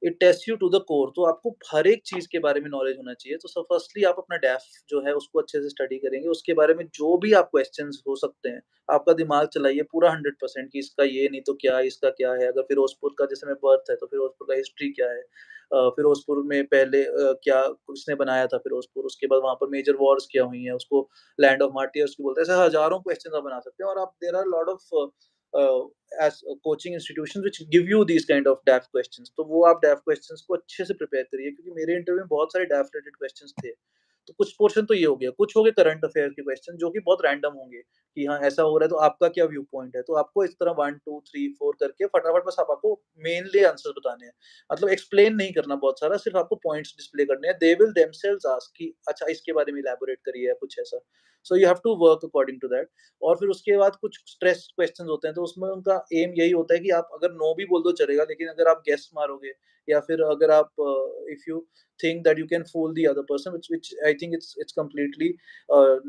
it tests you to the core. तो आपको हर एक चीज़ के बारे में नॉलेज होना चाहिए। तो फर्स्टली आप अपना डेफ जो है उसको अच्छे से स्टडी करेंगे। उसके बारे में जो भी आप क्वेश्चन्स हो सकते हैं, आपका दिमाग चलाइए पूरा 100% कि इसका ये नहीं तो क्या, इसका क्या है? अगर फिरोज़पुर का जैसे में बर्थ है, तो फिरोज़पुर का हिस्ट्री क्या है? फिरोज़पुर में पहले क्या किसने बनाया था फिरोज़पुर? उसके बाद वहाँ पर मेजर वॉर्स क्या हुई हैं? उसको लैंड ऑफ मार्टियर्स क्यों बोलते हैं? ऐसे हज़ारों क्वेश्चन आप बना सकते हैं और आप there are lot of as coaching institutions which give you these kind of deaf questions. तो वो आप डेफ क्वेश्चन्स को अच्छे से प्रिपेयर करिए क्योंकि मेरे इंटरव्यू में बहुत सारे डेफ रिलेटेड क्वेश्चन्स थे। तो कुछ पोर्शन तो ये हो गया, कुछ हो गए करंट अफेयर के क्वेश्चन जो कि बहुत रैंडम होंगे कि हाँ, ऐसा हो रहा है तो आपका क्या व्यू पॉइंट है? तो आपको इस तरह 1, 2, 3, 4 करके फटाफट बस आप आपको मेनली आंसर्स बताने हैं। मतलब एक्सप्लेन नहीं करना बहुत सारा, सिर्फ आपको पॉइंट्स डिस्प्ले करने हैं। दे विल देमसेल्व्स आस्क कि अच्छा इसके बारे में इलैबोरेट करिए या कुछ ऐसा। So you have to work according to that. और फिर उसके बाद कुछ स्ट्रेस क्वेश्चंस होते हैं, तो उसमें उनका एम यही होता है कि आप अगर नो भी बोल दो चलेगा, लेकिन अगर आप गेस मारोगे या फिर अगर आप if you think that you can fool the other person, which I think it's completely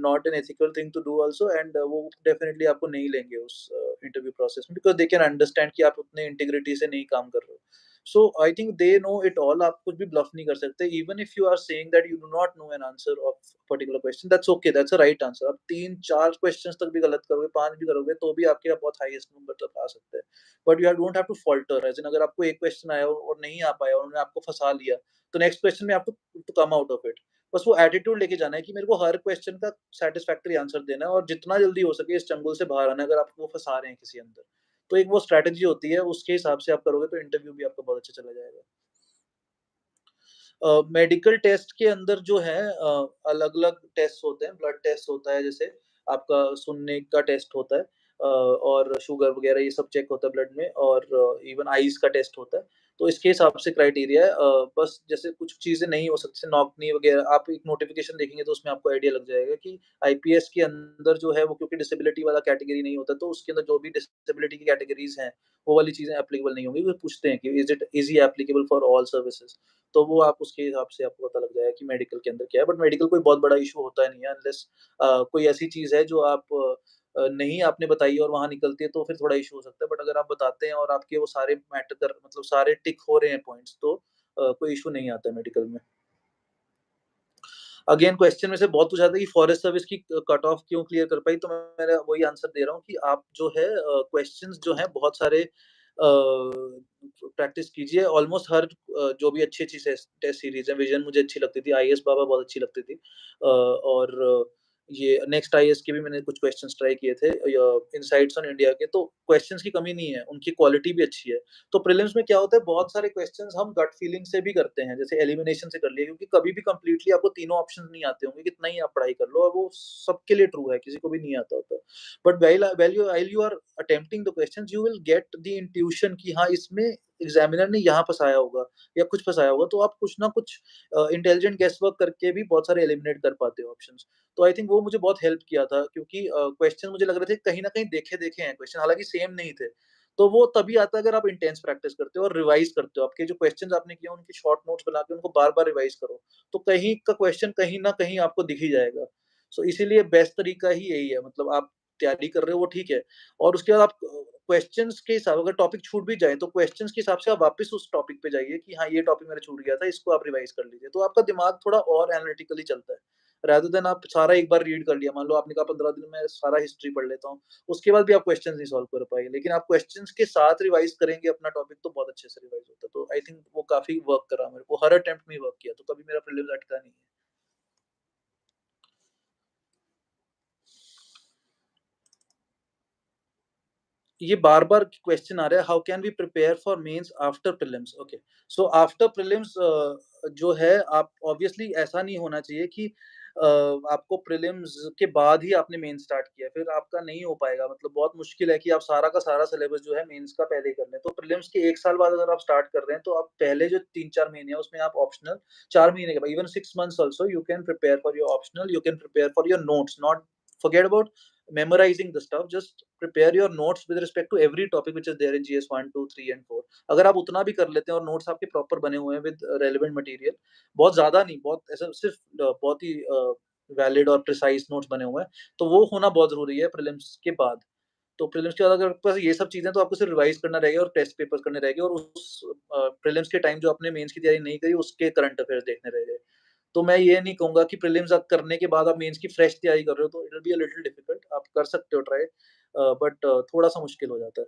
not an ethical thing to do also, and वो definitely आपको नहीं लेंगे उस इंटरव्यू प्रोसेस में because they can understand कि आप उतने इंटीग्रिटी से नहीं काम कर रहे हो। So I think they know it all। आप कुछ भी ब्लफ नहीं कर सकते। Even if you are saying that you do not know an answer of a particular question, that's okay, that's a right answer। आप 3-4 क्वेश्चंस तक भी गलत करोगे, 5 भी करोगे, तो भी आपके बहुत हाईएस्ट नंबर तक आ सकते हैं। But you don't have to falter, as in अगर आपको एक क्वेश्चन आया और नहीं आ पाया और उन्होंने आपको फँसा लिया, तो नेक्स्ट क्वेश्चन में आपको to come out of it. बस वो एटीट्यूड लेके जाना है कि मेरे को हर क्वेश्चन का सैटिस्फैक्टरी आंसर देना है और जितना जल्दी हो सके इस चंगुल से बाहर आना है अगर आप वो फँसा रहे हैं किसी अंदर। तो एक वो स्ट्रैटेजी होती है, उसके हिसाब से आप करोगे तो इंटरव्यू भी आपका बहुत अच्छा चला जाएगा। मेडिकल टेस्ट के अंदर जो है अलग-अलग टेस्ट होते हैं, ब्लड टेस्ट होता है जैसे आपका सुनने का टेस्ट होता है और शुगर वगैरह ये सब चेक होता है ब्लड में और इवन आईज़ का टेस्ट होता है। तो इसके हिसाब से क्राइटेरिया है बस जैसे कुछ चीज़ें नहीं हो सकती, जैसे नॉकनी वगैरह आप एक नोटिफ़िकेशन देखेंगे तो उसमें आपको आइडिया लग जाएगा कि आईपीएस के अंदर जो है वो क्योंकि डिसेबिलिटी वाला कैटेगरी नहीं होता, तो उसके अंदर जो भी डिसेबिलिटी की कैटेगरीज़ हैं, वो वाली चीज़ें एप्लीकेबल नहीं होंगी। वो पूछते हैं कि is he applicable for all services? तो वो आप उसके हिसाब से आपको पता लग जाएगा कि मेडिकल के अंदर क्या है, बट मेडिकल कोई बहुत बड़ा इश्यू होता नहीं है अनलेस कोई ऐसी चीज़ है जो आप नहीं आपने बताई और वहाँ निकलती है तो फिर थोड़ा इश्यू हो सकता है। बट अगर आप बताते हैं और आपके वो सारे मैटर कर मतलब सारे टिक हो रहे हैं पॉइंट्स तो कोई इश्यू नहीं आता है मेडिकल में। अगेन क्वेश्चन में से बहुत पूछा था कि फॉरेस्ट सर्विस की कट ऑफ क्यों क्लियर कर पाई? तो मैं वही आंसर दे रहा हूँ कि आप जो है क्वेश्चंस जो हैं बहुत सारे प्रैक्टिस कीजिए ऑलमोस्ट हर जो भी अच्छी-अच्छी टेस्ट सीरीज़ है, विज़न मुझे अच्छी लगती थी, आईएएस बाबा बहुत अच्छी लगती थी। और ये नेक्स्ट आईएएस के भी मैंने कुछ क्वेश्चन्स ट्राई किए थे या इनसाइट्स ऑन इंडिया के, तो क्वेश्चन्स की कमी नहीं है, उनकी क्वालिटी भी अच्छी है। तो प्रीलिम्स में क्या होता है बहुत सारे क्वेश्चंस हम गट फीलिंग से भी करते हैं, जैसे एलिमिनेशन से कर लिए क्योंकि कभी भी कंप्लीटली आपको तीनों ऑप्शंस नहीं आते होंगे, कितना ही आप पढ़ाई कर लो और वो सबके लिए ट्रू है, किसी को भी नहीं आता होता। But while you are attempting the questions you will get the intuition कि हाँ, इसमें एग्जामिनर ने यहाँ फँसाया होगा या कुछ फँसाया होगा, तो आप कुछ ना कुछ इंटेलिजेंट गेस वर्क करके भी बहुत सारे एलिमिनेट कर पाते हो ऑप्शंस। तो आई थिंक वो मुझे बहुत हेल्प किया था क्योंकि क्वेश्चन मुझे लग रहे थे कहीं न कहीं देखे-देखे हैं क्वेश्चन, हालाँकि सेम नहीं थे। तो वो तभी आता है अगर आप इंटेंस प्रैक्टिस करते हो और रिवाइज़ करते हो। आपके जो क्वेश्चन्स आपने किए उनकी शॉर्ट नोट्स बना के उनको बार-बार रिवाइज़ करो। तो कहीं का क्वेश्चन कहीं न कहीं आपको दिख ही जाएगा। सो इसीलिए बेस्ट तरीका ही यही है, मतलब आप तैयारी कर रहे हो वो ठीक है और उसके बाद आप क्वेश्चन्स के हिसाब अगर टॉपिक छूट भी जाए तो क्वेश्चन्स के हिसाब से आप वापस उस टॉपिक पे जाइए कि हाँ, ये टॉपिक मेरा छूट गया था, इसको आप रिवाइज़ कर लीजिए। तो आपका दिमाग थोड़ा और एनालिटिकली चलता है। रादर देन आप सारा एक बार रीड कर लिया, मान लो आपने कहा 15 दिन में सारा हिस्ट्री पढ़ लेता हूँ, उसके बाद भी आप क्वेश्चंस नहीं सॉल्व कर पाएँगे। लेकिन आप क्वेश्चंस के साथ रिवाइज़ करेंगे अपना टॉपिक तो बहुत अच्छे से रिवाइज़ होता है। तो आई थिंक वो काफ़ी वर्क करा मेरे को, हर अटेम्प्ट में ही वर्क किया, तो कभी मेरा प्रीलिम्स अटका नहीं है। ये बार-बार क्वेश्चन आ रहा है, how can we prepare for mains after prelims? Okay, so after prelims जो है आप ऑब्वियसली ऐसा नहीं होना चाहिए कि आपको प्रीलिम्स के बाद ही आपने मेंस स्टार्ट किया है, फिर आपका नहीं हो पाएगा। मतलब बहुत मुश्किल है कि आप सारा का सारा सिलेबस जो है मेंस का पहले ही कर लें। तो प्रीलिम्स के 1 साल बाद अगर आप स्टार्ट कर रहे हैं, तो आप पहले जो 3-4 महीने हैं उसमें आप ऑप्शनल 4 महीने के बाद even 6 months also you can prepare for your optional, you can prepare for your notes, not forget about memorizing the stuff, just prepare your notes with respect to every topic which is there in GS 1, 2, 3 and 4। अगर आप उतना भी कर लेते हैं और notes आपके proper बने हुए हैं विद रेलेवेंट मटेरियल, बहुत ज़्यादा नहीं, बहुत ऐसा सिर्फ बहुत ही वैलिड और प्रिसाइज़ नोट्स बने हुए हैं, तो वो होना बहुत ज़रूरी है प्रीलिम्स के बाद। तो प्रीलिम्स के बाद अगर आपके पास ये सब चीज़ें हैं, तो आपको सिर्फ रिवाइज़ करना रहेगा और टेस्ट पेपर्स करने रहेंगे, और उस प्रीलिम्स के टाइम जो आपने मेंस की तैयारी नहीं करी, उसके करंट अफेयर्स देखने रह गए। तो मैं ये नहीं कहूँगा कि प्रीलिम्स आप करने के बाद आप मेंस की फ्रेश तैयारी कर रहे हो, तो it will be a little difficult. आप कर सकते हो ट्राई, बट थोड़ा-सा मुश्किल हो जाता है।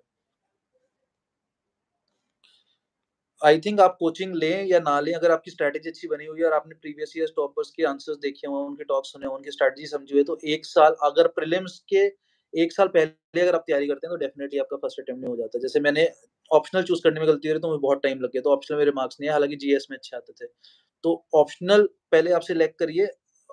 आई थिंक आप कोचिंग लें या ना लें, अगर आपकी स्ट्रैटेजी अच्छी बनी हुई है और आपने प्रीवियस ईयर्स टॉपर्स के आंसर्स देखे हुए हैं, उनके टॉक्स सुने हुए, उनकी स्ट्रैटेजी समझी हुई है, तो 1 साल अगर प्रीलिम्स के 1 साल पहले अगर आप तैयारी करते हैं, तो डेफिनिटली आपका फर्स्ट अटेम्प्ट में हो जाता है। जैसे मैंने ऑप्शनल चूज़ करने में गलती करी, तो मुझे बहुत टाइम लग गया, तो ऑप्शनल मेरे मार्क्स नहीं आए, हालाँकि जीएस में अच्छे आते थे। तो ऑप्शनल पहले आप सिलेक्ट करिए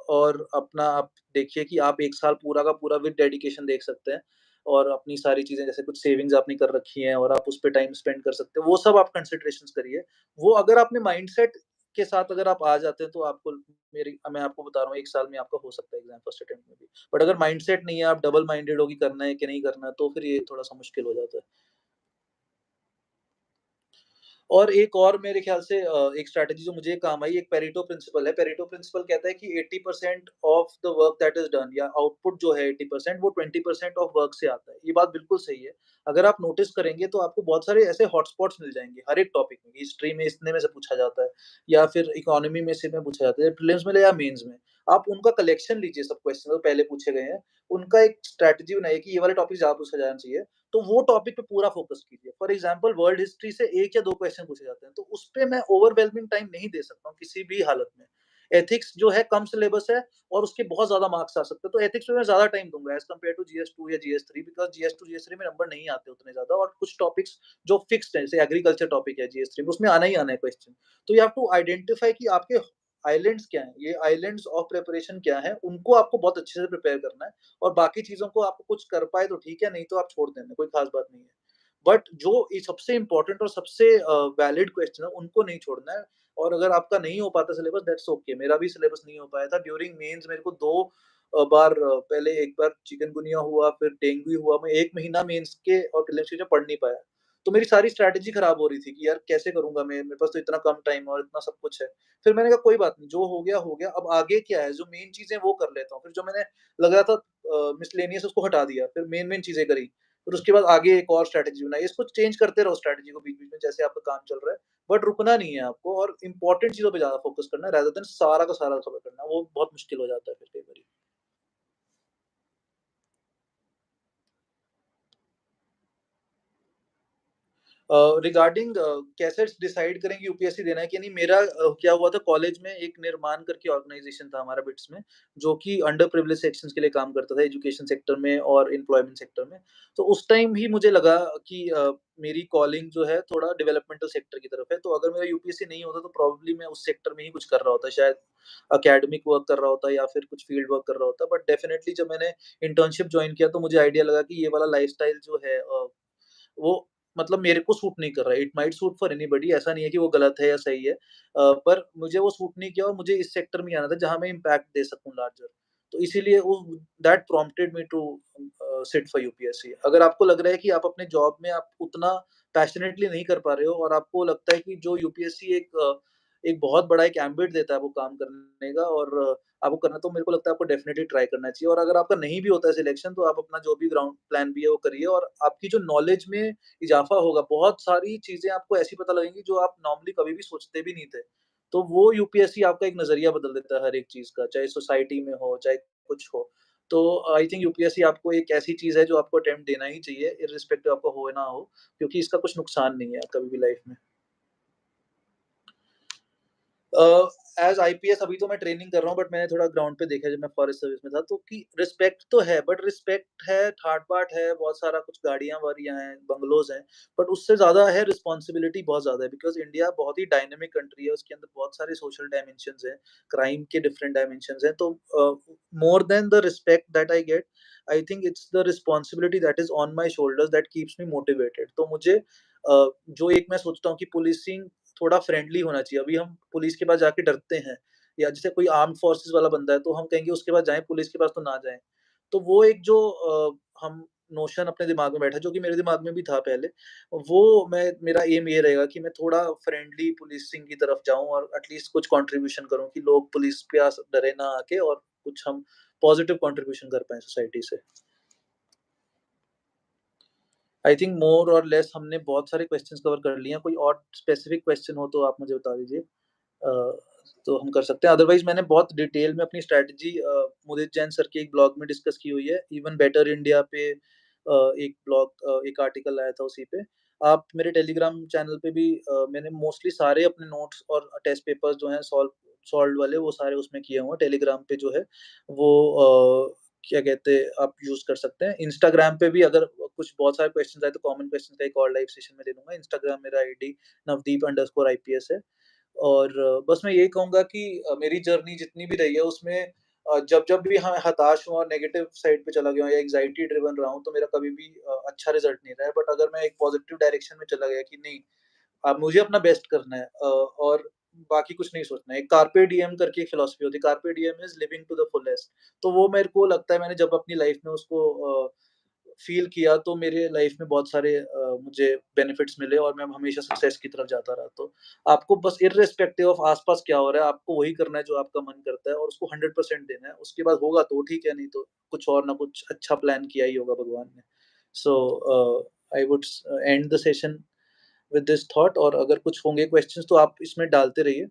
और अपना आप देखिए कि आप 1 साल पूरा का पूरा विद डेडिकेशन देख सकते हैं, और अपनी सारी चीज़ें जैसे कुछ सेविंग्स आपने कर रखी हैं और आप उस पे टाइम स्पेंड कर सकते हो, वो सब आप कंसिडरेशंस करिए। वो अगर आपने माइंडसेट के साथ अगर आप आ जाते हैं, तो आपको मेरी मैं आपको बता रहा हूँ 1 साल में आपका हो सकता है एग्ज़ाम फर्स्ट अटेम्प्ट में भी। बट अगर माइंडसेट नहीं है, आप डबल माइंडेड हो कि करना है कि नहीं करना, तो फिर ये थोड़ा-सा मुश्किल हो जाता है। और एक और मेरे ख्याल से एक स्ट्रैटेजी जो मुझे काम आई, एक पेरेटो प्रिंसिपल है। पेरेटो प्रिंसिपल कहता है कि 80% of the work that is done, या आउटपुट जो है 80% वो 20% ऑफ वर्क से आता है। ये बात बिल्कुल सही है। अगर आप नोटिस करेंगे, तो आपको बहुत सारे ऐसे हॉटस्पॉट्स मिल जाएँगे हर एक टॉपिक में। हिस्ट्री में इतने में से पूछा जाता है, या फिर इकोनॉमी में से में पूछा जाता है, प्रीलिम्स में ले या मेंस में। आप उनका कलेक्शन लीजिए, सब क्वेश्चन जो पहले पूछे गए हैं, उनका एक स्ट्रैटेजी बनाइए कि ये वाले टॉपिक ज़्यादा पूछा जाना चाहिए। तो वो टॉपिक पे पूरा फ़ोकस कीजिए। फॉर एग्ज़ाम्पल वर्ल्ड हिस्ट्री से 1 या 2 क्वेश्चन पूछे जाते हैं, तो उसपे मैं ओवरवेलमिंग टाइम नहीं दे सकता हूँ किसी भी हालत में। एथिक्स जो है कम सिलेबस है और उसके बहुत ज़्यादा मार्क्स आ सकते हैं, तो एथिक्स में मैं ज़्यादा टाइम दूँगा एज़ कम्पेयर टू जीएस 2 या जीएस 3, बिकॉज़ जीएस 2, जीएस 3 में नंबर नहीं आते उतने ज़्यादा, और कुछ टॉपिक्स जो फिक्स्ड हैं, जैसे एग्रीकल्चर टॉपिक है जीएस 3 में, उसमें आना ही आना है क्वेश्चन। तो यू हैव टू आइडेंटिफाई कि आपके आइलैंड्स क्या हैं, ये आइलैंड्स ऑफ प्रिपरेशन क्या हैं, उनको आपको बहुत अच्छे से प्रिपेयर करना है, और बाकी चीज़ों को आप कुछ कर पाए तो ठीक है, नहीं तो आप छोड़ देना, कोई ख़ास बात नहीं है। बट जो ये सबसे इम्पोर्टेंट और सबसे वैलिड क्वेश्चन है, उनको नहीं छोड़ना है, और अगर आपका नहीं हो पाता सिलेबस, दैट्स ओके। मेरा भी सिलेबस नहीं हो पाया था ड्यूरिंग मेंस, मेरे को 2 बार पहले एक बार चिकनगुनिया हुआ, फिर डेंगू हुआ, मैं 1 महीना मेंस के और प्रीलिम्स के लिए पढ़ नहीं पाया। तो मेरी सारी स्ट्रैटेजी खराब हो रही थी कि यार कैसे करूँगा मैं? मेरे पास तो इतना कम टाइम है और इतना सब कुछ है। फिर मैंने कहा कोई बात नहीं, जो हो गया, अब आगे क्या है? जो मेन चीज़ें वो कर लेता हूँ। फिर जो मैंने लग रहा था मिसलेनियस, उसको हटा दिया, फिर मेन-मेन चीज़ें करी। फिर उसके बाद आगे एक और स्ट्रैटेजी बनाई। इसको चेंज करते रहो स्ट्रैटेजी को बीच-बीच में, जैसे आपका काम चल रहा है। बट रुकना नहीं है आपको, और इम्पोर्टेंट चीज़ों पे ज़्यादा फ़ोकस करना है, रेदर देन सारा का सारा कवर करना। वो बहुत मुश्किल हो जाता है फिर कई बारी। रिगार्डिंग कैसे डिसाइड करें कि यूपीएससी देना है कि नहीं, मेरा क्या हुआ था, कॉलेज में एक निर्माण करके ऑर्गेनाइजेशन था हमारा बिट्स में, जो कि अंडर प्रिविलेज सेक्शंस के लिए काम करता था, एजुकेशन सेक्टर में और एम्प्लॉयमेंट सेक्टर में। तो उस टाइम ही मुझे लगा कि मेरी कॉलिंग जो है थोड़ा डेवलपमेंटल सेक्टर की तरफ है, तो अगर मेरा यूपीएससी नहीं होता, तो प्रोबेबली मैं उस सेक्टर में ही कुछ कर रहा होता, शायद एकेडमिक वर्क कर रहा होता या फिर कुछ फील्ड वर्क कर रहा होता। बट डेफिनिटली जब मैंने इंटर्नशिप जॉइन किया, तो मुझे आइडिया लगा कि ये वाला लाइफ़स्टाइल जो है वो मतलब मेरे को सूट नहीं कर रहा है। It might suit for anybody, ऐसा नहीं है कि वो गलत है या सही है। पर मुझे वो सूट नहीं किया, और मुझे इस सेक्टर में आना था जहाँ मैं इम्पैक्ट दे सकूँ लार्जर। तो इसीलिए वो that prompted me to sit for UPSC. अगर आपको लग रहा है कि आप अपने जॉब में आप उतना पैशनेटली नहीं कर पा रहे हो, और आपको लगता है कि जो यूपीएससी एक बहुत बड़ा एक एम्बिट देता है आपको काम करने का, और आपको करना, तो मेरे को लगता है आपको डेफिनिटली ट्राई करना चाहिए। और अगर आपका नहीं भी होता है सिलेक्शन, तो आप अपना जो भी ग्राउंड प्लान भी है वो करिए, और आपकी जो नॉलेज में इज़ाफ़ा होगा, बहुत सारी चीज़ें आपको ऐसी पता लगेंगी जो आप नॉर्मली कभी भी सोचते भी नहीं थे। तो वो यूपीएससी आपका एक नज़रिया बदल देता है हर एक चीज़ का, चाहे सोसाइटी में हो, चाहे कुछ हो। तो आई थिंक यूपीएससी आपको एक ऐसी चीज़ है जो आपको अटेम्प्ट देना ही चाहिए, इर्रिस्पेक्टिव आपको हो ना हो, क्योंकि इसका कुछ नुकसान नहीं है कभी भी लाइफ़ में। अ, एज़ आईपीएस अभी तो मैं ट्रेनिंग कर रहा हूँ, बट मैंने थोड़ा ग्राउंड पे देखा है जब मैं फॉरेस्ट सर्विस में था, तो कि रिस्पेक्ट तो है, बट रिस्पेक्ट है, ठाट-बाट है, बहुत सारा कुछ गाड़ियाँ-वाड़ियाँ हैं, बंगलोज़ हैं, बट उससे ज़्यादा है रिस्पॉन्सिबिलिटी बहुत ज़्यादा है, बिकॉज़ इंडिया बहुत ही डायनामिक कंट्री है, उसके अंदर बहुत सारे सोशल डायमेंशंस हैं, क्राइम के डिफरेंट डायमेंशंस हैं, तो more than the respect that I get, I think it's the responsibility that is on my shoulders that keeps me motivated. तो मुझे जो एक मैं सोचता हूँ कि पुलिसिंग थोड़ा फ्रेंडली होना चाहिए। अभी हम पुलिस के पास जाके डरते हैं, या जैसे कोई आर्म्ड फोर्सेस वाला बंदा है, तो हम कहेंगे उसके पास जाएँ, पुलिस के पास तो ना जाएँ। तो वो एक जो हम नोशन अपने दिमाग में बैठा है, जो कि मेरे दिमाग में भी था पहले, वो मेरा एम ये रहेगा कि मैं थोड़ा फ्रेंडली पुलिसिंग की तरफ जाऊँ और एटलीस्ट कुछ कंट्रीब्यूशन करूँ कि लोग पुलिस पे डरे ना आके, और कुछ हम पॉजिटिव कंट्रीब्यूशन कर पाएँ सोसाइटी से। आई थिंक मोर और लेस हमने बहुत सारे क्वेश्चंस कवर कर लिए हैं। कोई और स्पेसिफिक क्वेश्चन हो तो आप मुझे बता दीजिए। तो हम कर सकते हैं। अदरवाइज़ मैंने बहुत डिटेल में अपनी स्ट्रैटेजी मोदित जैन सर के एक ब्लॉग में डिस्कस की हुई है। इवन बेटर इंडिया पे एक एक आर्टिकल आया था उसी पे। आप मेरे टेलीग्राम चैनल पे भी मैंने मोस्टली सारे अपने नोट्स और टेस्ट पेपर्स जो हैं सॉल्व्ड वाले, वो सारे उसमें किए हुए हैं। टेलीग्राम पे जो है वो क्या कहते हैं, आप यूज़ कर सकते हैं। इंस्टाग्राम पे भी अगर कुछ बहुत सारे क्वेश्चन्स आए तो कॉमन क्वेश्चन का एक और लाइव सेशन में ले लूँगा। इंस्टाग्राम मेरा आईडी navdeep_IPS है। और बस मैं यही कहूँगा कि मेरी जर्नी जितनी भी रही है उसमें जब भी हाँ, हताश हूँ और नेगेटिव साइड पे चला गया हूँ या एंग्ज़ायटी ड्रिवन रहा हूँ, तो मेरा कभी भी अच्छा रिज़ल्ट नहीं रहा है। बट अगर मैं एक पॉज़िटिव डायरेक्शन में चला गया कि नहीं, अब मुझे अपना बेस्ट करना है, और बाकी कुछ नहीं सोचना है। एक कार्पे डिएम करके एक फिलॉसफी होती है, carpe diem is living to the fullest. तो वो मेरे को लगता है, मैंने जब अपनी लाइफ़ में उसको फ़ील किया, तो मेरे लाइफ़ में बहुत सारे मुझे बेनिफिट्स मिले और मैं हमेशा सक्सेस की तरफ जाता रहा। तो आपको बस इर्रेस्पेक्टिव ऑफ आस-पास क्या हो रहा है, आपको वही करना है जो आपका मन करता है और उसको 100% देना है। उसके बाद होगा तो ठीक है, नहीं तो कुछ और ना कुछ अच्छा प्लान किया ही होगा भगवान ने। So I would end the session with this thought, और अगर कुछ होंगे क्वेश्चंस तो आप इसमें डालते रहिए।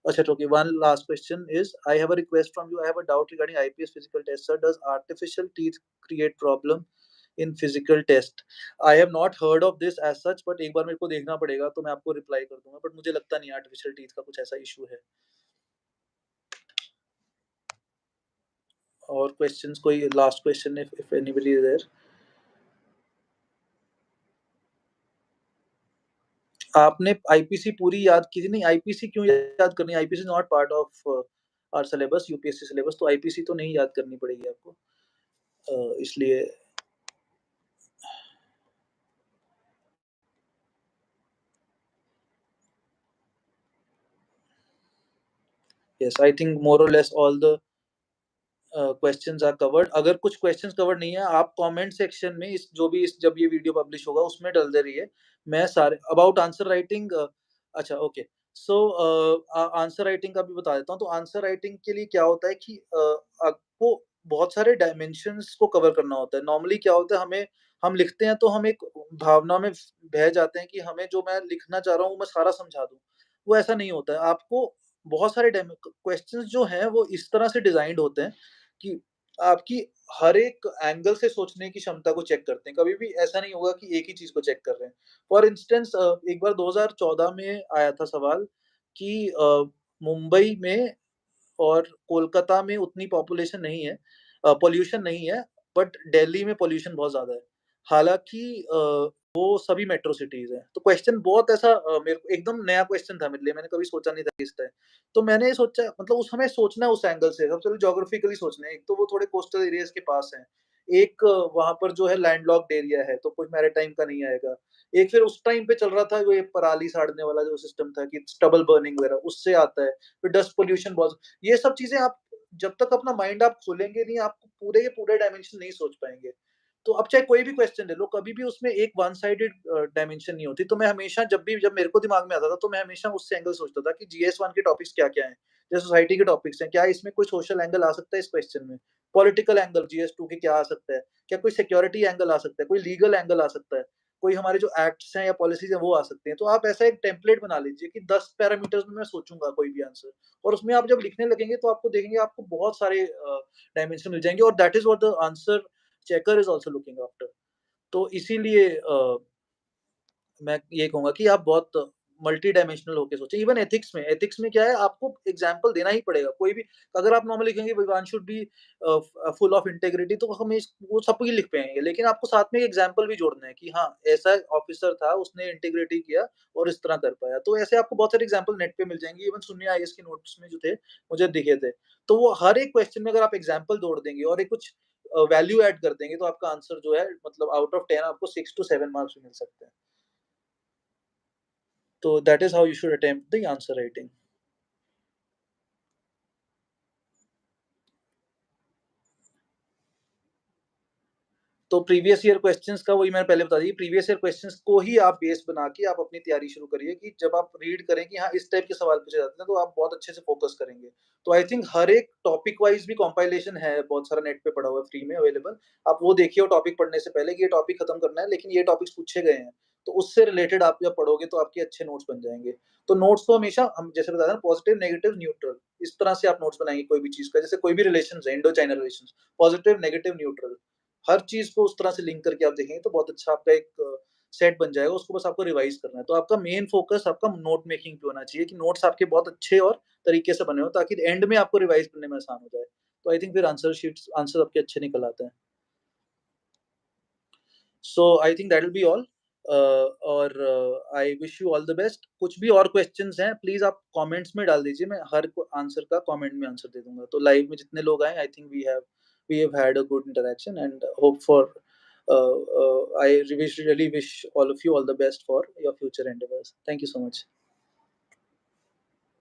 अच्छा, okay, one last question is, I have a request from you. I have a doubt regarding IPS physical test. Sir, does artificial teeth create problem in physical test? I have not heard of this as such, but एक बार मेरे को देखना पड़ेगा तो मैं आपको reply कर दूँगा, बट मुझे लगता नहीं है आर्टिफिशियल टीथ का कुछ ऐसा इश्यू है। और क्वेश्चंस, कोई last question if anybody is there? आपने आईपीसी पूरी याद की थी? नहीं, आईपीसी क्यों याद करनी है? IPC not part of our syllabus, UPSC syllabus, तो आईपीसी तो नहीं याद करनी पड़ेगी आपको। इसलिए यस, आई थिंक मोर और less all the questions are covered. अगर कुछ क्वेश्चंस कवर्ड नहीं है, आप कमेंट सेक्शन में इस जो भी इस जब ये वीडियो पब्लिश होगा उसमें डालते रहिए। मैं सारे अबाउट आंसर राइटिंग, अच्छा, ओके। सो आंसर राइटिंग का भी बता देता हूँ। तो आंसर राइटिंग के लिए क्या होता है कि आपको बहुत सारे डायमेंशंस को कवर करना होता है। नॉर्मली क्या होता है, हम लिखते हैं तो हम एक भावना में बह जाते हैं कि हमें जो मैं लिखना चाह रहा हूँ वो मैं सारा समझा दूँ। वो ऐसा नहीं होता है। आपको बहुत सारे क्वेश्चंस जो हैं वो इस तरह से डिज़ाइन्ड होते हैं कि आपकी हर एक एंगल से सोचने की क्षमता को चेक करते हैं। कभी भी ऐसा नहीं होगा कि एक ही चीज़ को चेक कर रहे हैं। फॉर इंस्टेंस एक बार 2014 में आया था सवाल कि मुंबई में और कोलकाता में उतनी पॉपुलेशन नहीं है, पॉल्यूशन नहीं है, बट दिल्ली में पॉल्यूशन बहुत ज़्यादा है। हालाँकि वो सभी मेट्रो सिटीज़ हैं। तो क्वेश्चन बहुत ऐसा मेरे को एकदम नया क्वेश्चन था मेरे लिए, मैंने कभी सोचा नहीं था इस टाइम। तो मैंने ये सोचा, मतलब उस हमें सोचना है उस एंगल से, सबसे पहले ज्योग्राफिकली सोचना है। एक तो वो थोड़े कोस्टल एरियाज़ के पास हैं। एक वहाँ पर जो है लैंडलॉक्ड एरिया है, तो कुछ मैरीटाइम का नहीं आएगा। एक फिर उस टाइम पे चल रहा था वो ये पराली साड़ने वाला जो सिस्टम था कि स्टबल बर्निंग वगैरह, उससे आता है। फिर डस्ट पॉल्यूशन बहुत, ये सब चीज़ें आप जब तक अपना माइंड आप खोलेंगे नहीं, आप पूरे के पूरे डायमेंशन नहीं सोच पाएँगे। तो अब चाहे कोई भी क्वेश्चन ले लो, कभी भी उसमें एक वन साइडेड डायमेंशन नहीं होती। तो मैं हमेशा जब मेरे को दिमाग में आता था, तो मैं हमेशा उस एंगल सोचता था कि जीएस 1 के टॉपिक्स क्या-क्या हैं? जैसे सोसाइटी के टॉपिक्स हैं, क्या इसमें कोई सोशल एंगल आ सकता है इस क्वेश्चन में? पॉलिटिकल एंगल जीएस 2 के क्या आ सकता है? क्या कोई सिक्योरिटी एंगल आ सकता है? कोई लीगल एंगल आ सकता है? कोई हमारे जो एक्ट्स हैं या पॉलिसीज़ हैं वो आ सकते हैं। तो आप ऐसा एक टेम्पलेट बना लीजिए कि 10 पैरामीटर्स में मैं सोचूँगा कोई भी आंसर, और उसमें आप जब लिखने लगेंगे तो आपको देखेंगे आपको बहुत सारे डायमेंशन मिल जाएँगे, और that is what the answer checker is also looking after. तो इसीलिए मैं ये कहूँगा कि आप बहुत मल्टी डायमेंशनल होके सोचें। इवन एथिक्स में क्या है, आपको एग्ज़ाम्पल देना ही पड़ेगा। कोई भी अगर आप नॉर्मली लिखेंगे विवान should be full of integrity, तो हम इस वो सब ही लिख पाएँगे। लेकिन आपको साथ में एक एग्ज़ाम्पल भी जोड़ना है कि हाँ, ऐसा ऑफिसर था, उसने इंटीग्रिटी किया और इस तरह कर पाया। तो ऐसे आपको बहुत सारे एग्ज़ाम्पल नेट पे मिल जाएँगे। इवन शून्य आईएएस के नोट्स में जो थे, मुझे दिखे थे। तो वो हर एक क्वेश्चन में अगर आप एग्ज़ाम्पल जोड़ देंगे और एक कुछ वैल्यू ऐड कर देंगे, तो आपका आंसर जो है मतलब आउट ऑफ 10 आपको 6 टू 7 मार्क्स भी मिल सकते हैं। So that is how you should attempt the answer writing. तो प्रीवियस ईयर क्वेश्चंस का वही मैंने पहले बता दिया, प्रीवियस ईयर क्वेश्चंस को ही आप बेस बना के आप अपनी तैयारी शुरू करिए कि जब आप रीड करें कि हाँ, इस टाइप के सवाल पूछे जाते हैं, तो आप बहुत अच्छे से फ़ोकस करेंगे। तो आई थिंक हर एक टॉपिक वाइज़ भी कंपाइलेशन है, बहुत सारा नेट पे पड़ा हुआ है फ्री में अवेलेबल। आप वो देखिए वो टॉपिक पढ़ने से पहले कि ये टॉपिक खत्म करना है, लेकिन ये टॉपिक्स पूछे गए हैं। तो उससे रिलेटेड आप जब पढ़ोगे तो आपके अच्छे नोट्स बन जाएँगे। तो नोट्स को हमेशा हम जैसे बताया ना, पॉजिटिव, नेगेटिव, न्यूट्रल, इस तरह से आप नोट्स बनाएँगे कोई भी चीज़ का। जैसे कोई भी रिलेशंस है, Indo China relations, positive, negative, neutral. हर चीज़ को उस तरह से लिंक करके आप देखेंगे तो बहुत अच्छा आपका एक सेट बन जाएगा, उसको बस आपको रिवाइज़ करना है। तो आपका मेन फ़ोकस आपका नोट मेकिंग पे होना चाहिए कि नोट्स आपके बहुत अच्छे और तरीके से बने हों, ताकि एंड में आपको रिवाइज़ करने में आसान हो जाए। तो आई थिंक फिर आंसर आपके अच्छे निकल आते हैं। So I think that will be all. और I wish you all the best. कुछ भी और क्वेश्चन्स हैं, प्लीज़ आप कमेंट्स में डाल दीजिए, मैं हर को आंसर का कमेंट में आंसर दे दूँगा। तो लाइव में जितने लोग आए, I think we have had a good interaction and hope for I wish really wish all of you all the best for your future endeavours. Thank you so much.